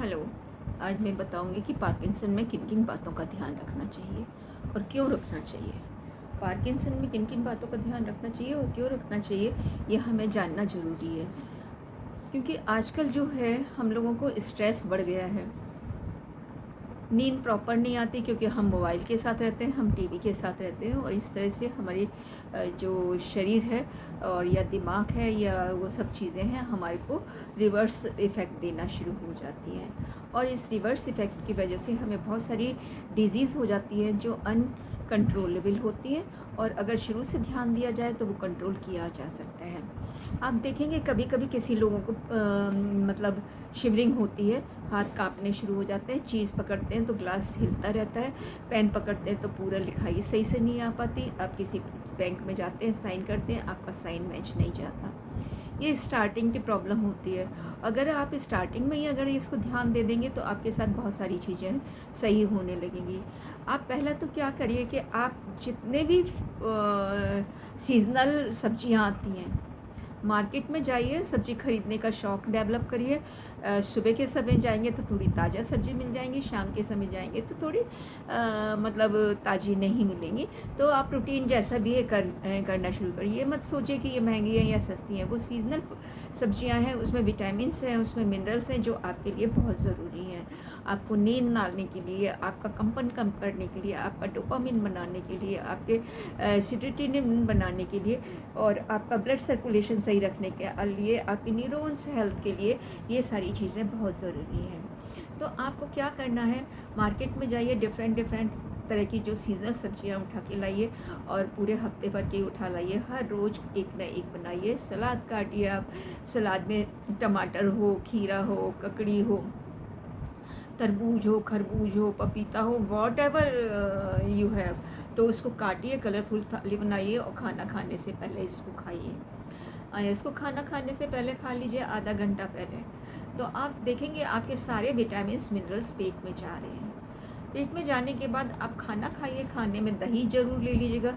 Hello. आज मैं बताऊंगी कि पार्किंसन में किन किन बातों का ध्यान रखना चाहिए और क्यों रखना चाहिए। पार्किंसन में किन किन बातों का ध्यान रखना चाहिए और क्यों रखना चाहिए, यह हमें जानना ज़रूरी है, क्योंकि आजकल जो है हम लोगों को स्ट्रेस बढ़ गया है। नींद प्रॉपर नहीं आती क्योंकि हम मोबाइल के साथ रहते हैं, हम टीवी के साथ रहते हैं, और इस तरह से हमारी जो शरीर है और या दिमाग है या वो सब चीज़ें हैं हमारे को रिवर्स इफ़ेक्ट देना शुरू हो जाती हैं। और इस रिवर्स इफ़ेक्ट की वजह से हमें बहुत सारी डिजीज़ हो जाती है जो अनकंट्रोलेबल होती हैं, और अगर शुरू से ध्यान दिया जाए तो वो कंट्रोल किया जा सकता है। आप देखेंगे कभी कभी किसी लोगों को मतलब शिवरिंग होती है, हाथ कांपने शुरू हो जाते हैं, चीज़ पकड़ते हैं तो ग्लास हिलता रहता है, पेन पकड़ते हैं तो पूरा लिखाई सही से नहीं आ पाती, आप किसी बैंक में जाते हैं साइन करते हैं, आपका साइन मैच नहीं जाता। ये स्टार्टिंग की प्रॉब्लम होती है। अगर आप स्टार्टिंग में ही अगर इसको ध्यान दे देंगे तो आपके साथ बहुत सारी चीज़ें सही होने लगेंगी। आप पहला तो क्या करिए कि आप जितने भी सीज़नल सब्जियां आती हैं मार्केट में जाइए, सब्ज़ी ख़रीदने का शौक़ डेवलप करिए। सुबह के समय जाएंगे तो थोड़ी ताज़ा सब्ज़ी मिल जाएंगी, शाम के समय जाएंगे तो थोड़ी मतलब ताज़ी नहीं मिलेंगी। तो आप रूटीन जैसा भी है करना शुरू करिए। मत सोचिए कि ये महंगी है या सस्ती है, वो सीज़नल सब्जियां हैं, उसमें विटामिन्स हैं, उसमें मिनरल्स हैं जो आपके लिए बहुत ज़रूरी हैं। आपको नींद लाने के लिए, आपका कंपन कम करने के लिए, आपका डोपामिन बनाने के लिए, आपके सेरोटोनिन बनाने के लिए, और आपका ब्लड सर्कुलेशन सही रखने के लिए, आपकी न्यूरॉन्स हेल्थ के लिए ये सारी चीज़ें बहुत ज़रूरी हैं। तो आपको क्या करना है, मार्केट में जाइए, डिफरेंट डिफरेंट तरह की जो सीज़नल सब्जियां उठा के लाइए और पूरे हफ्ते भर की उठा लाइए। हर रोज़ एक ना एक बनाइए। सलाद काटिए आप, सलाद में टमाटर हो, खीरा हो, ककड़ी हो, तरबूज हो, खरबूज हो, पपीता हो, वॉट एवर यू हैव, तो उसको काटिए, कलरफुल थाली बनाइए और खाना खाने से पहले इसको खाइए। इसको खाना खाने से पहले खा लीजिए, आधा घंटा पहले। तो आप देखेंगे आपके सारे विटामिन्स मिनरल्स पेट में जा रहे हैं। पेट में जाने के बाद आप खाना खाइए। खाने में दही ज़रूर ले लीजिएगा,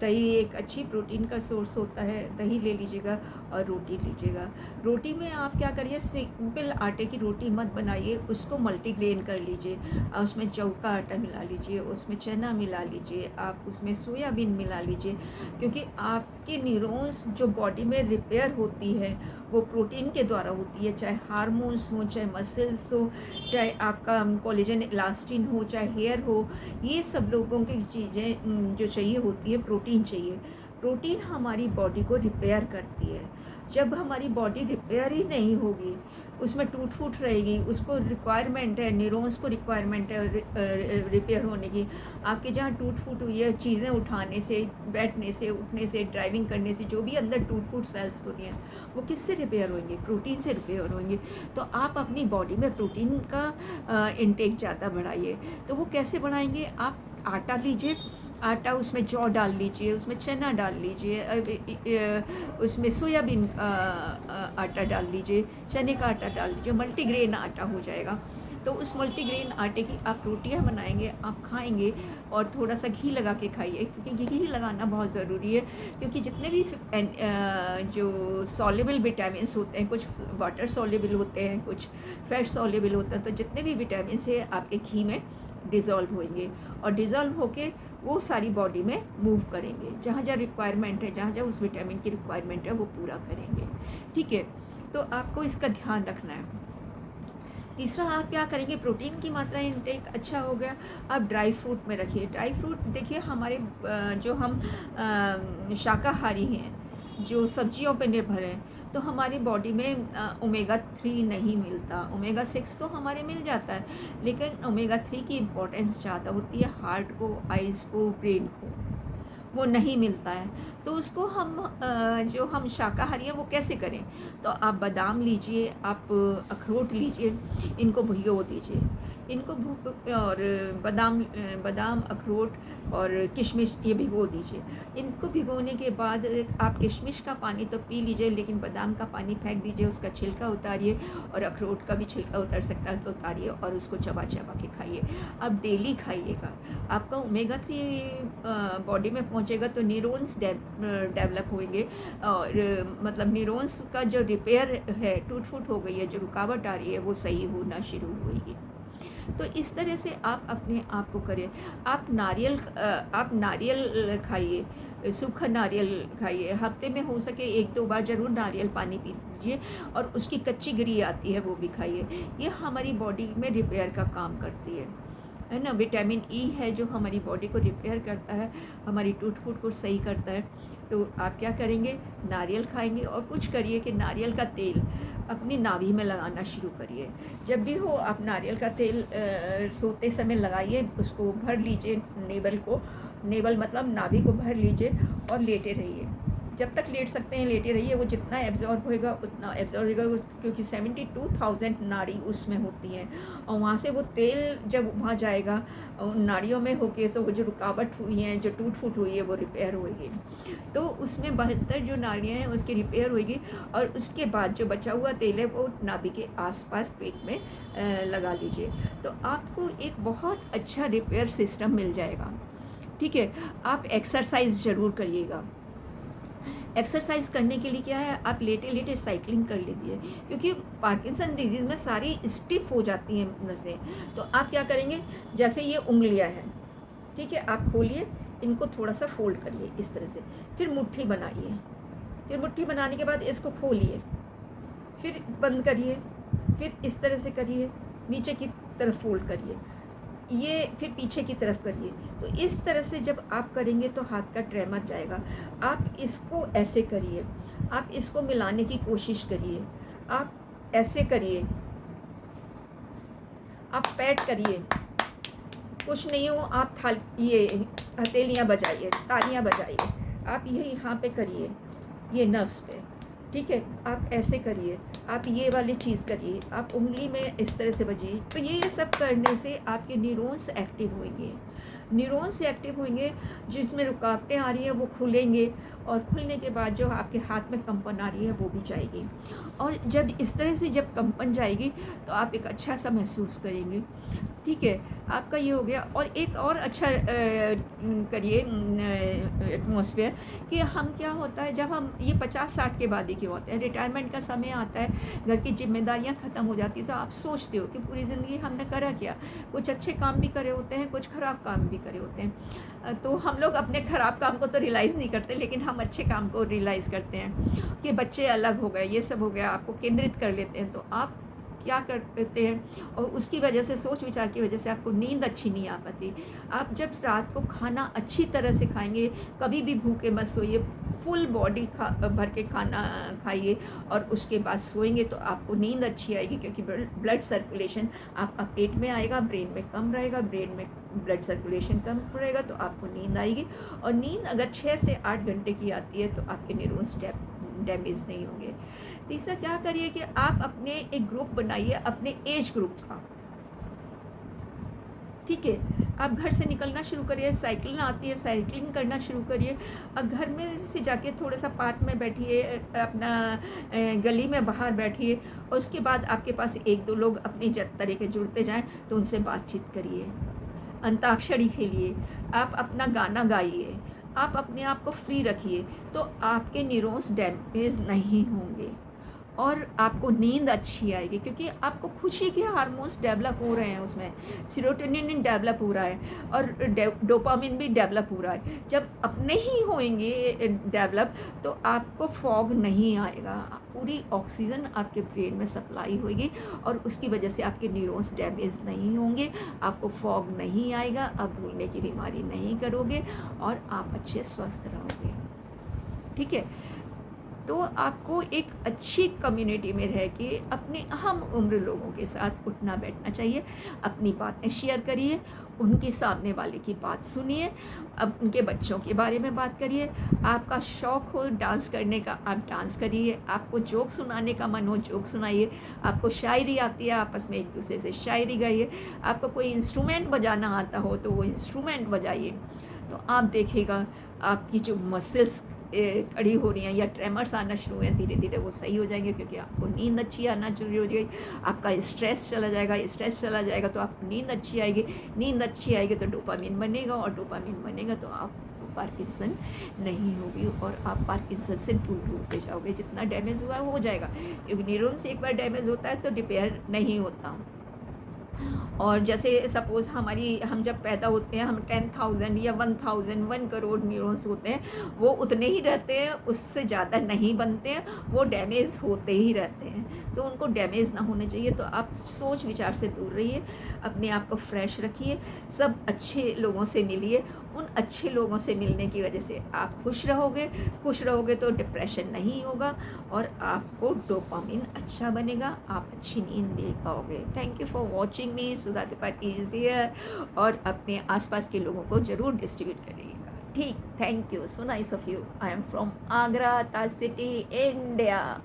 दही एक अच्छी प्रोटीन का सोर्स होता है, दही ले लीजिएगा और रोटी लीजिएगा। रोटी में आप क्या करिए, सिंपल आटे की रोटी मत बनाइए, उसको मल्टीग्रेन कर लीजिए और उसमें जौ का आटा मिला लीजिए, उसमें चना मिला लीजिए, आप उसमें सोयाबीन मिला लीजिए, क्योंकि आपके न्यूरॉन्स जो बॉडी में रिपेयर होती है वो प्रोटीन के द्वारा होती है, चाहे हार्मोन्स हो, चाहे मसल्स हो, चाहे आपका कोलेजन इलास्टिन हो, चाहे हेयर हो, ये सब लोगों की चीज़ें जो चाहिए होती है, प्रोटीन चाहिए। प्रोटीन हमारी बॉडी को रिपेयर करती है। जब हमारी बॉडी रिपेयर ही नहीं होगी, उसमें टूट फूट रहेगी, उसको रिक्वायरमेंट है, न्यूरॉन्स को रिक्वायरमेंट है रिपेयर होने की। आपके जहाँ टूट फूट हुई है चीज़ें उठाने से, बैठने से, उठने से, ड्राइविंग करने से, जो भी अंदर टूट फूट सेल्स हो रही हैं वो किससे रिपेयर होंगे? प्रोटीन से रिपेयर होंगे। तो आप अपनी बॉडी में प्रोटीन का इनटेक ज़्यादा बढ़ाइए। तो वो कैसे बढ़ाएंगे? आप आटा लीजिए, आटा उसमें जौ डाल लीजिए, उसमें चना डाल लीजिए, उसमें सोयाबीन आटा डाल लीजिए, चने का आटा डाल लीजिए, मल्टीग्रेन आटा हो जाएगा। तो उस मल्टीग्रेन आटे की आप रोटियां बनाएंगे, आप खाएंगे, और थोड़ा सा घी लगा के खाइए, क्योंकि घी लगाना बहुत ज़रूरी है। क्योंकि जितने भी जो सॉल्युबल विटामिन्स होते हैं, कुछ वाटर सॉल्युबल होते हैं, कुछ फैट सॉल्युबल होते हैं, तो जितने भी विटामिन्स हैं आपके घी में डिज़ोल्व होंगे, और डिज़ोल्व होके वो सारी बॉडी में मूव करेंगे, जहाँ जहाँ रिक्वायरमेंट है, जहाँ जहाँ उस विटामिन की रिक्वायरमेंट है वो पूरा करेंगे। ठीक है, तो आपको इसका ध्यान रखना है। तीसरा, आप क्या करेंगे, प्रोटीन की मात्रा इनटेक अच्छा हो गया, आप ड्राई फ्रूट में रखिए। ड्राई फ्रूट देखिए, हमारे जो हम शाकाहारी हैं, जो सब्जियों पर निर्भर हैं, तो हमारी बॉडी में ओमेगा 3 नहीं मिलता। ओमेगा 6 तो हमारे मिल जाता है, लेकिन ओमेगा 3 की इम्पोर्टेंस ज़्यादा होती है हार्ट को, आइज़ को, ब्रेन को, वो नहीं मिलता है। तो उसको हम जो हम शाकाहारी हैं वो कैसे करें? तो आप बादाम लीजिए, आप अखरोट लीजिए, इनको भिगो दीजिए, इनको और बादाम, अखरोट और किशमिश ये भिगो दीजिए। इनको भिगोने के बाद आप किशमिश का पानी तो पी लीजिए, लेकिन बादाम का पानी फेंक दीजिए, उसका छिलका उतारिए, और अखरोट का भी छिलका उतर सकता है तो उतारिए, और उसको चबा चबा के खाइए। आप डेली खाइएगा, आपका ओमेगा 3 बॉडी में पहुंचेगा तो न्यूरॉन्स डेवलप होंगे, और मतलब न्यूरॉन्स का जो रिपेयर है, टूट फूट हो गई है, जो रुकावट आ रही है वो सही होना शुरू होगी। तो इस तरह से आप अपने आप को करिए। आप नारियल खाइए, सूखा नारियल खाइए, हफ्ते में हो सके 1-2 बार ज़रूर नारियल पानी पीजिए, और उसकी कच्ची गिरी आती है वो भी खाइए। ये हमारी बॉडी में रिपेयर का काम करती है ना। विटामिन ई है जो हमारी बॉडी को रिपेयर करता है, हमारी टूट फूट को सही करता है। तो आप क्या करेंगे, नारियल खाएंगे, और कुछ करिए कि नारियल का तेल अपनी नाभि में लगाना शुरू करिए। जब भी हो आप नारियल का तेल सोते समय लगाइए, उसको भर लीजिए, नेबल मतलब नाभि को भर लीजिए और लेटे रहिए। जब तक लेट सकते हैं लेटे रहिए। वो जितना एब्जॉर्ब होएगा उतना एब्जॉर्ब होएगा, क्योंकि 72,000 नाड़ी उसमें होती हैं, और वहाँ से वो तेल जब वहाँ जाएगा उन नाड़ियों में होके, तो वो जो रुकावट हुई हैं, जो टूट फूट हुई है, वो रिपेयर होएगी। तो उसमें 72 जो नाड़ियाँ हैं उसकी रिपेयर होएगी, और उसके बाद जो बचा हुआ तेल है वो नाभि के आसपास पेट में लगा लीजिए। तो आपको एक बहुत अच्छा रिपेयर सिस्टम मिल जाएगा। ठीक है, आप एक्सरसाइज ज़रूर करिएगा। एक्सरसाइज करने के लिए क्या है, आप लेटे लेटे साइकिलिंग कर लीजिए, क्योंकि पार्किंसन डिजीज़ में सारी स्टिफ हो जाती हैं नसें। तो आप क्या करेंगे, जैसे ये उंगलियां हैं, ठीक है, आप खोलिए, इनको थोड़ा सा फोल्ड करिए इस तरह से, फिर मुट्ठी बनाइए, फिर मुट्ठी बनाने के बाद इसको खोलिए, फिर बंद करिए, फिर इस तरह से करिए, नीचे की तरफ फोल्ड करिए, ये फिर पीछे की तरफ करिए। तो इस तरह से जब आप करेंगे तो हाथ का ट्रेमर जाएगा। आप इसको ऐसे करिए, आप इसको मिलाने की कोशिश करिए, आप ऐसे करिए, आप पैट करिए, कुछ नहीं हो आप ये हथेलियाँ बजाइए, तालियाँ बजाइए, आप ये यहाँ पे करिए, ये नर्व्स पे, ठीक है, आप ऐसे करिए, आप ये वाली चीज़ करिए, आप उंगली में इस तरह से बजिए। तो ये सब करने से आपके न्यूरॉन्स एक्टिव होंगे, न्यूरॉन्स एक्टिव होंगे, जिसमें रुकावटें आ रही हैं वो खुलेंगे, और खुलने के बाद जो आपके हाथ में कंपन आ रही है वो भी जाएगी। और जब इस तरह से जब कंपन जाएगी तो आप एक अच्छा सा महसूस करेंगे। ठीक है, आपका ये हो गया। और एक और अच्छा करिए एटमॉस्फेयर कि हम क्या होता है, जब हम ये 50-60 के बाद ही क्यों होते हैं, रिटायरमेंट का समय आता है, घर की जिम्मेदारियां ख़त्म हो जाती, तो आप सोचते हो कि पूरी ज़िंदगी हमने करा क्या, कुछ अच्छे काम भी करे होते हैं, कुछ ख़राब काम भी करे होते हैं। तो हम लोग अपने ख़राब काम को तो रियलाइज़ नहीं करते, लेकिन हम अच्छे काम को रियलाइज़ करते हैं कि बच्चे अलग हो गए, ये सब हो गया, आपको केंद्रित कर लेते हैं। तो आप क्या करते हैं, और उसकी वजह से, सोच विचार की वजह से आपको नींद अच्छी नहीं आ पाती। आप जब रात को खाना अच्छी तरह से खाएंगे, कभी भी भूखे मत सोइए, फुल बॉडी भर के खाना खाइए, और उसके बाद सोएंगे तो आपको नींद अच्छी आएगी, क्योंकि ब्लड सर्कुलेशन आपका पेट में आएगा, ब्रेन में कम रहेगा, ब्रेन में ब्लड सर्कुलेशन कम रहेगा, तो आपको नींद आएगी। और नींद अगर 6 से 8 घंटे की आती है तो आपके न्यूरॉन्स डैमेज नहीं होंगे। तीसरा क्या करिए कि आप अपने एक ग्रुप बनाइए, अपने एज ग्रुप का, ठीक है, आप घर से निकलना शुरू करिए, साइकिल आती है साइकिलिंग करना शुरू करिए, और घर में से जाके थोड़ा सा पार्क में बैठिए, अपना गली में बाहर बैठिए, और उसके बाद आपके पास 1-2 लोग अपनी तरह के जुड़ते जाएं तो उनसे बातचीत करिए, अंताक्षरी खेलिए, आप अपना गाना गाइए, आप अपने आप को फ्री रखिए, तो आपके न्यूरॉन्स डैमेज नहीं होंगे और आपको नींद अच्छी आएगी, क्योंकि आपको खुशी के हार्मोन्स डेवलप हो रहे हैं, उसमें सेरोटोनिन डेवलप हो रहा है और डोपामिन भी डेवलप हो रहा है। जब अपने ही होंगे डेवलप तो आपको फॉग नहीं आएगा, पूरी ऑक्सीजन आपके ब्रेन में सप्लाई होगी, और उसकी वजह से आपके न्यूरॉन्स डैमेज नहीं होंगे, आपको फॉग नहीं आएगा, आप भूलने की बीमारी नहीं करोगे, और आप अच्छे स्वस्थ रहोगे। ठीक है, तो आपको एक अच्छी कम्युनिटी में रह के अपने अहम उम्र लोगों के साथ उठना बैठना चाहिए, अपनी बातें शेयर करिए, उनके सामने वाले की बात सुनिए, अब उनके बच्चों के बारे में बात करिए, आपका शौक़ हो डांस करने का आप डांस करिए, आपको जोक सुनाने का मन हो जोक सुनाइए, आपको शायरी आती है आपस में एक दूसरे से शायरी गाइए, आपको कोई इंस्ट्रूमेंट बजाना आता हो तो वो इंस्ट्रूमेंट बजाइए। तो आप देखिएगा आपकी जो मसल्स कड़ी हो रही हैं या ट्रेमर्स आना शुरू हुए हैं, धीरे धीरे वो सही हो जाएंगे, क्योंकि आपको नींद अच्छी आना शुरू हो जाएगी, आपका स्ट्रेस चला जाएगा, स्ट्रेस चला जाएगा तो आपको नींद अच्छी आएगी, नींद अच्छी आएगी तो डोपामिन बनेगा, और डोपामिन बनेगा तो आप पार्किंसन नहीं होगी और आप पार्किंसन से दूर होते जाओगे। जितना डैमेज हुआ हो जाएगा, क्योंकि न्यूरॉन्स एक बार डैमेज होता है तो रिपेयर नहीं होता। और जैसे सपोज़ हम जब पैदा होते हैं, हम 10,000 या 1,000 1 करोड़ न्यूरॉन्स होते हैं, वो उतने ही रहते हैं, उससे ज़्यादा नहीं बनते हैं, वो डैमेज होते ही रहते हैं। तो उनको डैमेज ना होने चाहिए। तो आप सोच विचार से दूर रहिए, अपने आप को फ्रेश रखिए, सब अच्छे लोगों से मिलिए। उन अच्छे लोगों से मिलने की वजह से आप खुश रहोगे तो डिप्रेशन नहीं होगा और आपको डोपामिन अच्छा बनेगा, आप अच्छी नींद ले पाओगे। Thank you for watching me. Sudha Tripathi is here. और अपने आसपास के लोगों को ज़रूर डिस्ट्रीब्यूट करिएगा। ठीक, thank you, so nice of you. I am from Agra, Taj city, India.